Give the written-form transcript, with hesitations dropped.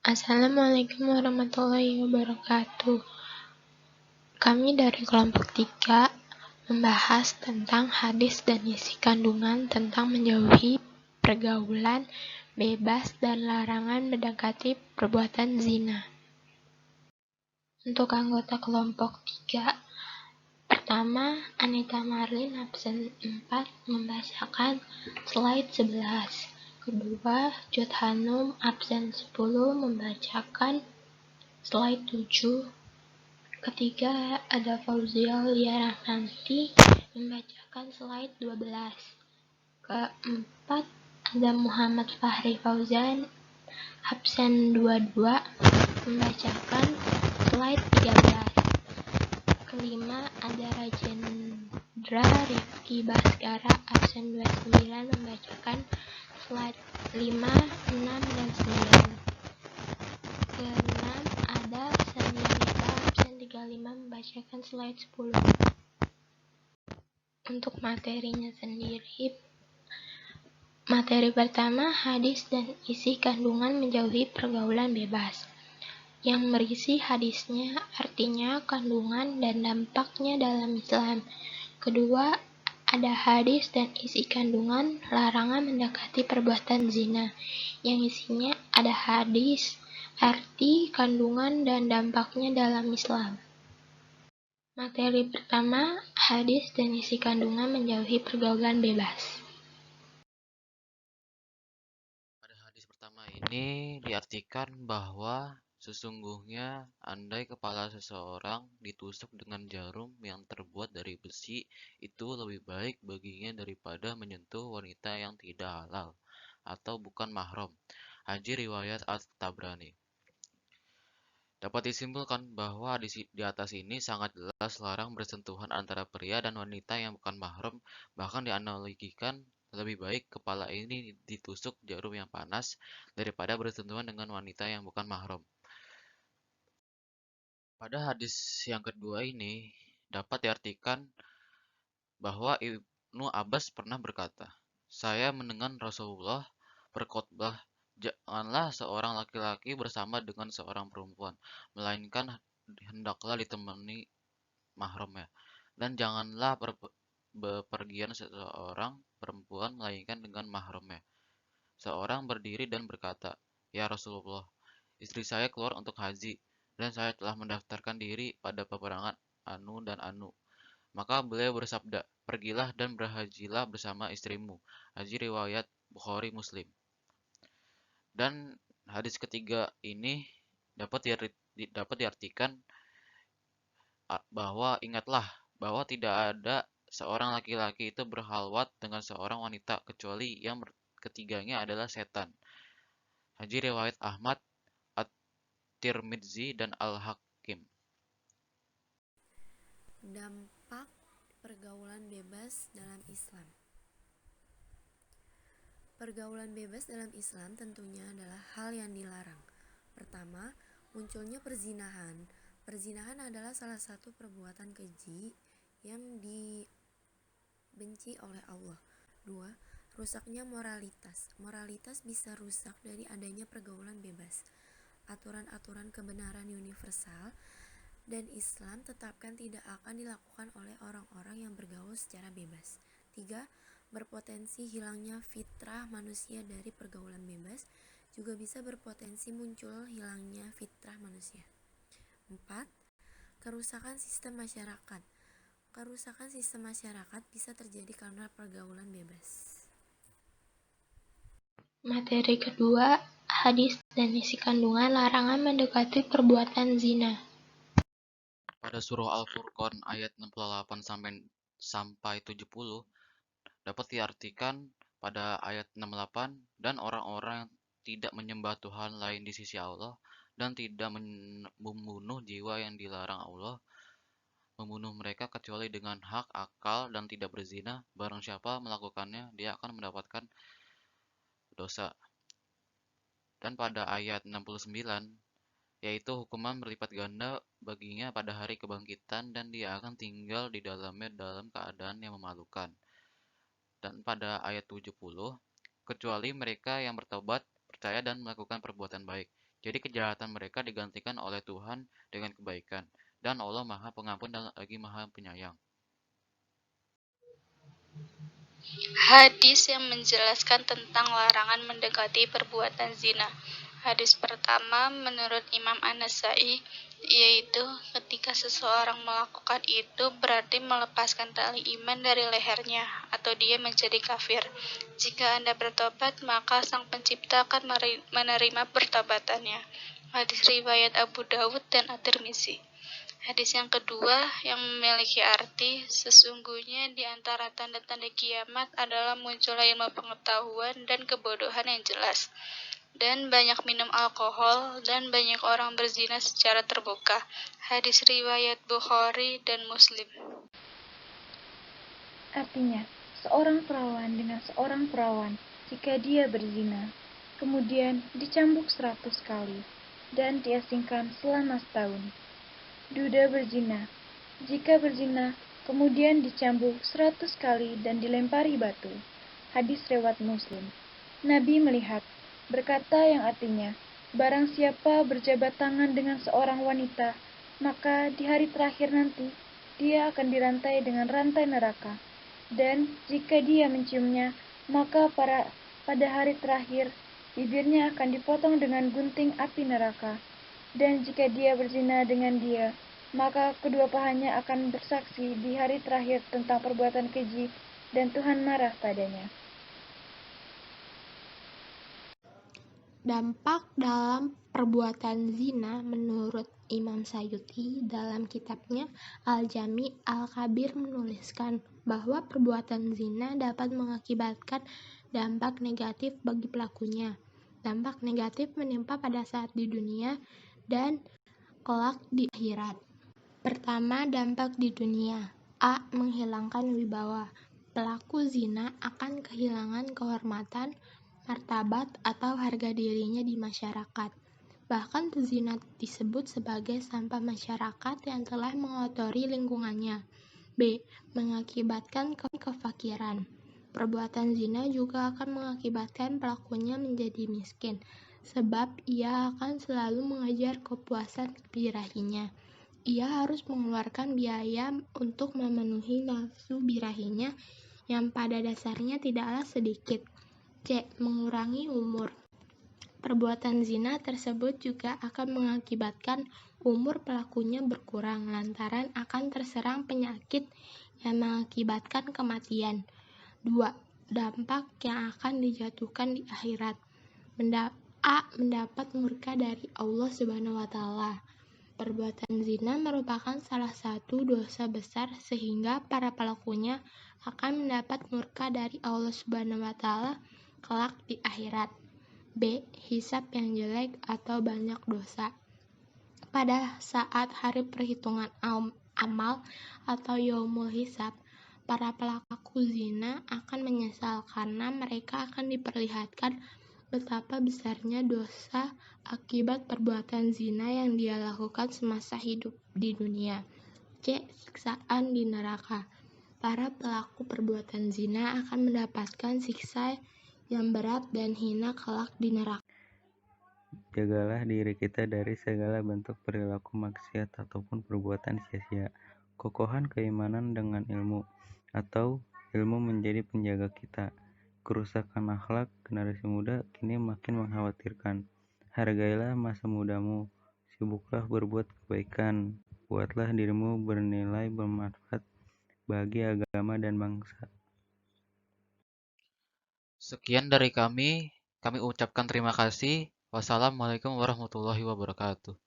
Assalamualaikum warahmatullahi wabarakatuh. Kami dari kelompok 3 membahas tentang hadis dan isi kandungan tentang menjauhi pergaulan bebas dan larangan mendekati perbuatan zina. Untuk anggota kelompok 3, pertama, Anita Marlin absen 4 membacakan slide 11. Kedua, Jod Hanum absen 10 membacakan slide 7. Ketiga, ada Fauzia Liarahmanti membacakan slide 12. Keempat, ada Muhammad Fahri Fauzan absen 22 membacakan slide 13. Kelima, ada Rajendra Rifki Baskara absen 29 membacakan slide 5, 6, dan 9. Keenam, ada Sanianita absen 35 membacakan slide 10. Untuk materinya sendiri, materi pertama, hadis dan isi kandungan menjauhi pergaulan bebas. Yang berisi hadisnya artinya kandungan dan dampaknya dalam Islam. Kedua, ada hadis dan isi kandungan larangan mendekati perbuatan zina. Yang isinya ada hadis, arti, kandungan, dan dampaknya dalam Islam. Materi pertama, hadis dan isi kandungan menjauhi pergaulan bebas. Pada hadis pertama ini diartikan bahwa sesungguhnya andai kepala seseorang ditusuk dengan jarum yang terbuat dari besi, itu lebih baik baginya daripada menyentuh wanita yang tidak halal atau bukan mahram. Hadis riwayat At-Tabrani. Dapat disimpulkan bahwa di atas ini sangat jelas larang bersentuhan antara pria dan wanita yang bukan mahram, bahkan dianalogikan lebih baik kepala ini ditusuk jarum yang panas daripada bersentuhan dengan wanita yang bukan mahram. Pada hadis yang kedua ini dapat diartikan bahwa Ibnu Abbas pernah berkata, "Saya mendengar Rasulullah berkhotbah, janganlah seorang laki-laki bersama dengan seorang perempuan, melainkan hendaklah ditemani mahramnya, dan janganlah bepergian seseorang perempuan melainkan dengan mahramnya." Seorang berdiri dan berkata, "Ya Rasulullah, istri saya keluar untuk haji, dan saya telah mendaftarkan diri pada peperangan Anu dan Anu." Maka beliau bersabda, "Pergilah dan berhajilah bersama istrimu." Haji riwayat Bukhari Muslim. Dan hadis ketiga ini dapat diartikan bahwa ingatlah bahwa tidak ada seorang laki-laki itu berhalwat dengan seorang wanita kecuali yang ketiganya adalah setan. Haji riwayat Ahmad, At-Tirmidzi, dan Al-Hakim. Dampak pergaulan bebas dalam Islam. Pergaulan bebas dalam Islam tentunya adalah hal yang dilarang. Pertama, munculnya perzinahan. Perzinahan adalah salah satu perbuatan keji yang dibenci oleh Allah. Dua, rusaknya moralitas. Moralitas bisa rusak dari adanya pergaulan bebas. Aturan-aturan kebenaran universal dan Islam tetapkan tidak akan dilakukan oleh orang-orang yang bergaul secara bebas. 3. Berpotensi hilangnya fitrah manusia dari pergaulan bebas, juga bisa berpotensi muncul hilangnya fitrah manusia. 4. Kerusakan sistem masyarakat. Kerusakan sistem masyarakat bisa terjadi karena pergaulan bebas. Materi kedua, hadis dan isi kandungan larangan mendekati perbuatan zina. Pada surah Al-Furqan ayat 68 sampai 70 dapat diartikan pada ayat 68, "Dan orang-orang yang tidak menyembah Tuhan lain di sisi Allah dan tidak membunuh jiwa yang dilarang Allah membunuh mereka kecuali dengan hak akal dan tidak berzina, barang siapa melakukannya dia akan mendapatkan dosa." Dan pada ayat 69, yaitu hukuman berlipat ganda baginya pada hari kebangkitan dan dia akan tinggal di dalamnya dalam keadaan yang memalukan. Dan pada ayat 70, kecuali mereka yang bertobat, percaya dan melakukan perbuatan baik. Jadi kejahatan mereka digantikan oleh Tuhan dengan kebaikan. Dan Allah Maha Pengampun dan lagi Maha Penyayang. Hadis yang menjelaskan tentang larangan mendekati perbuatan zina. Hadis pertama menurut Imam An-Nasai, yaitu ketika seseorang melakukan itu berarti melepaskan tali iman dari lehernya atau dia menjadi kafir. Jika Anda bertobat, maka Sang Pencipta akan menerima pertobatannya. Hadis riwayat Abu Dawud dan At-Tirmizi. Hadis yang kedua yang memiliki arti, sesungguhnya di antara tanda-tanda kiamat adalah munculnya ilmu pengetahuan dan kebodohan yang jelas, dan banyak minum alkohol, dan banyak orang berzina secara terbuka. Hadis riwayat Bukhari dan Muslim. Artinya, seorang perawan dengan seorang perawan, jika dia berzina, kemudian dicambuk 100 kali, dan diasingkan selama setahun. Duda berzina, jika berzina, kemudian dicambuk 100 kali dan dilempari batu. Hadis riwayat Muslim. Nabi melihat, berkata yang artinya, barang siapa berjabat tangan dengan seorang wanita, maka di hari terakhir nanti, dia akan dirantai dengan rantai neraka. Dan jika dia menciumnya, maka pada hari terakhir, bibirnya akan dipotong dengan gunting api neraka. Dan jika dia berzina dengan dia, maka kedua pahanya akan bersaksi di hari terakhir tentang perbuatan keji, dan Tuhan marah padanya. Dampak dalam perbuatan zina menurut Imam Sayuti dalam kitabnya Al-Jami' Al-Kabir menuliskan bahwa perbuatan zina dapat mengakibatkan dampak negatif bagi pelakunya. Dampak negatif menimpa pada saat di dunia dan kelak di akhirat. Pertama, dampak di dunia. A. Menghilangkan wibawa. Pelaku zina akan kehilangan kehormatan, martabat, atau harga dirinya di masyarakat. Bahkan pezina disebut sebagai sampah masyarakat yang telah mengotori lingkungannya. B. Mengakibatkan kefakiran. Perbuatan zina juga akan mengakibatkan pelakunya menjadi miskin, sebab ia akan selalu mengejar kepuasan birahinya. Ia harus mengeluarkan biaya untuk memenuhi nafsu birahinya yang pada dasarnya tidaklah sedikit. C. Mengurangi umur. Perbuatan zina tersebut juga akan mengakibatkan umur pelakunya berkurang lantaran akan terserang penyakit yang mengakibatkan kematian. 2. Dampak yang akan dijatuhkan di akhirat. A. Mendapat murka dari Allah Subhanahu wa Ta'ala. Perbuatan zina merupakan salah satu dosa besar sehingga para pelakunya akan mendapat murka dari Allah Subhanahu wa Ta'ala kelak di akhirat. B. Hisab yang jelek atau banyak dosa. Pada saat hari perhitungan amal atau yaumul hisab, para pelaku zina akan menyesal karena mereka akan diperlihatkan betapa besarnya dosa akibat perbuatan zina yang dia lakukan semasa hidup di dunia. C. Siksaan di neraka. Para pelaku perbuatan zina akan mendapatkan siksa yang berat dan hina kelak di neraka. Jagalah diri kita dari segala bentuk perilaku maksiat ataupun perbuatan sia-sia. Kokohan keimanan dengan ilmu, atau ilmu menjadi penjaga kita. Kerusakan akhlak generasi muda kini makin mengkhawatirkan. Hargailah masa mudamu, sibuklah berbuat kebaikan, buatlah dirimu bernilai bermanfaat bagi agama dan bangsa. Sekian dari kami ucapkan terima kasih. Wassalamualaikum warahmatullahi wabarakatuh.